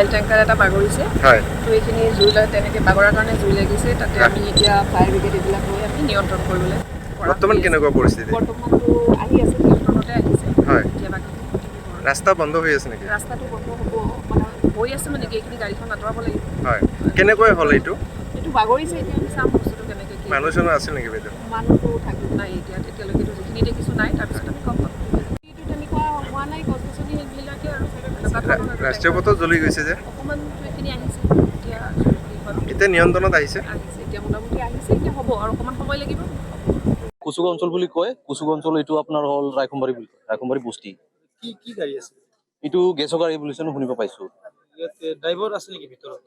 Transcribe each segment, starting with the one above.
oil ট্যাঙ্কাৰ এটা বাগৰিছে তো এইখিনি জুই তেনেকৈ বাগৰাৰ কাৰণে জুই লাগিছে তাতে আমি এতিয়া ফায়াৰ ব্ৰিগেড এইবিলাক লৈ আমি নিয়ন্ত্ৰণ কৰিবলৈ বৰ্তমান কেনেকুৱা পৰিস্থিতি বৰ্তমানটো আহি আছে নিয়ন্ত্ৰণতে আহিছে এতিয়া বাকী ৰাস্তা বন্ধ হৈ আছে নেকি ৰাস্তাটো বন্ধ হ'ব মানে হৈ আছে মানে কি এইখিনি গাড়ীখন আঁতৰাব লাগিব কেনেকৈ হ'ল এইটো বাগৰিছে এতিয়া আমি চাম বস্তুটো কেনেকৈ কি মানুহ চানুহ আছিল নেকি বাইদেউ মানুহটো থাকিব নাই এতিয়া এতিয়ালৈকেতো যিখিনি দেখিছোঁ নাই তাৰপিছত আমি গম পাম এইটো তেনেকুৱা হোৱা নাই গছ গছনি সেইবিলাকে আৰু ৰাষ্ট্ৰীয় পথত জ্বলি গৈছে যে অকণমান এইখিনি আহিছে এতিয়া এতিয়া নিয়ন্ত্ৰণত আহিছে এতিয়া মোটামুটি আহিছে এতিয়া হ'ব আৰু অকণমান সময় লাগিব কুচুগ অঞ্চল বুলি কয় কুচুগ অঞ্চল এইটো আপোনাৰ হ'ল ৰায়কুমাৰী বুলি কয় ৰায়কুমাৰী বস্তি কি গাড়ী আছে এইটো গেছৰ গাড়ী বুলি শুনিব পাইছোঁ ড্ৰাইভাৰ আছে নেকি ভিতৰত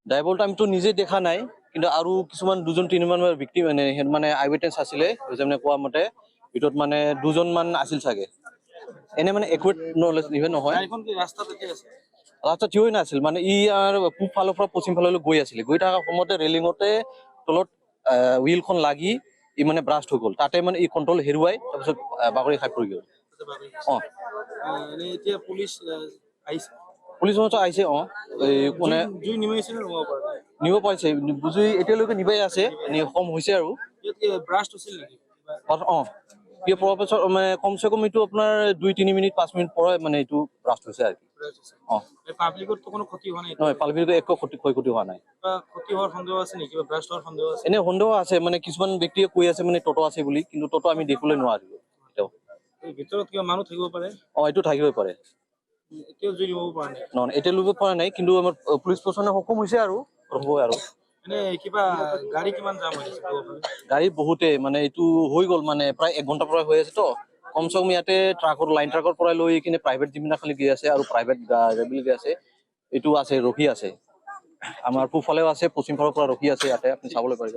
ড্ৰাইভাৰটো আমিতো নিজে দেখা নাই কিন্তু আৰু কিছুমান দুজন তিনিমান ব্যক্তি মানে আই উইটনেছ আছিলে মানে কোৱা মতে ভিতৰত মানে দুজনমান আছিল চাগে এনে মানে একুৰেট নলেজ ইভেন নহয় গাড়ীখন কি ৰাস্তাত এতিয়া আছে ৰাস্তা থিয় হৈ নাছিল মানে ই পূব ফালৰ পৰা পশ্চিম ফাললৈ গৈ আছিলে গৈ থকা সময়তে ৰেলিঙতে তলত হুইলখন লাগি ই মানে ব্ৰাষ্ট হৈ গ'ল তাতে মানে ই কণ্ট্ৰল হেৰুৱাই তাৰপিছত বাগৰি খাই পৰি গ'ল এতিয়া পুলিচ আহিছে পুলিচ আহিছে এই মানে জুই নিমাইছে নে নিব পাৰিছে বুজি এতিয়ালৈকে নিবাই আছে কম হৈছে আৰু ব্ৰাষ্ট হৈছিল নেকি পিছত মানে কমচে কম এইটো আপোনাৰ 2-3 মিনিট 5 মিনিট পৰাই মানে এইটো ব্ৰাষ্ট হৈছে আৰু পাব্লিকতো কোনো ক্ষতি হোৱা নাই নহয় পাব্লিকৰ একো ক্ষয়ক্ষতি হোৱা নাই ক্ষতি হোৱাৰ সন্দেহ আছে নেকি ব্ৰাষ্ট হোৱাৰ সন্দেহ আছে এনে সন্দেহ আছে মানে কিছুমান ব্যক্তিয়ে কৈ আছে মানে টোটো আছে বুলি কিন্তু টোটো আমি দেখিবলৈ নোৱাৰিলো এতিয়াও ভিতৰত কিবা মানুহ থাকিব পাৰে এইটো থাকিবই পাৰে এতিয়াও জুই দিব পৰা নাই নহয় এতিয়া ল'ব পৰা নাই কিন্তু আমাৰ পুলিচ প্ৰশাসনে সক্ষম হৈছে আৰু হ'ব আৰু এনে কিবা গাড়ী কিমান জাম হৈছে গাড়ী বহুতে মানে এইটো হৈ গ'ল মানে প্ৰায় 1 ঘণ্টাৰ পৰা হৈ আছে তো কমচে কম ইয়াতে লাইন ট্ৰাকৰ পৰা লৈ কিনে প্ৰাইভেট যিবিলাক খালি গৈ আছে আৰু প্ৰাইভেট গাড়ী গৈ আছে এইটো আছে ৰখি আছে আমাৰ পূবফালেও আছে পশ্চিম ফালৰ পৰা ৰখি আছে ইয়াতে আপুনি চাবলৈ পাৰিব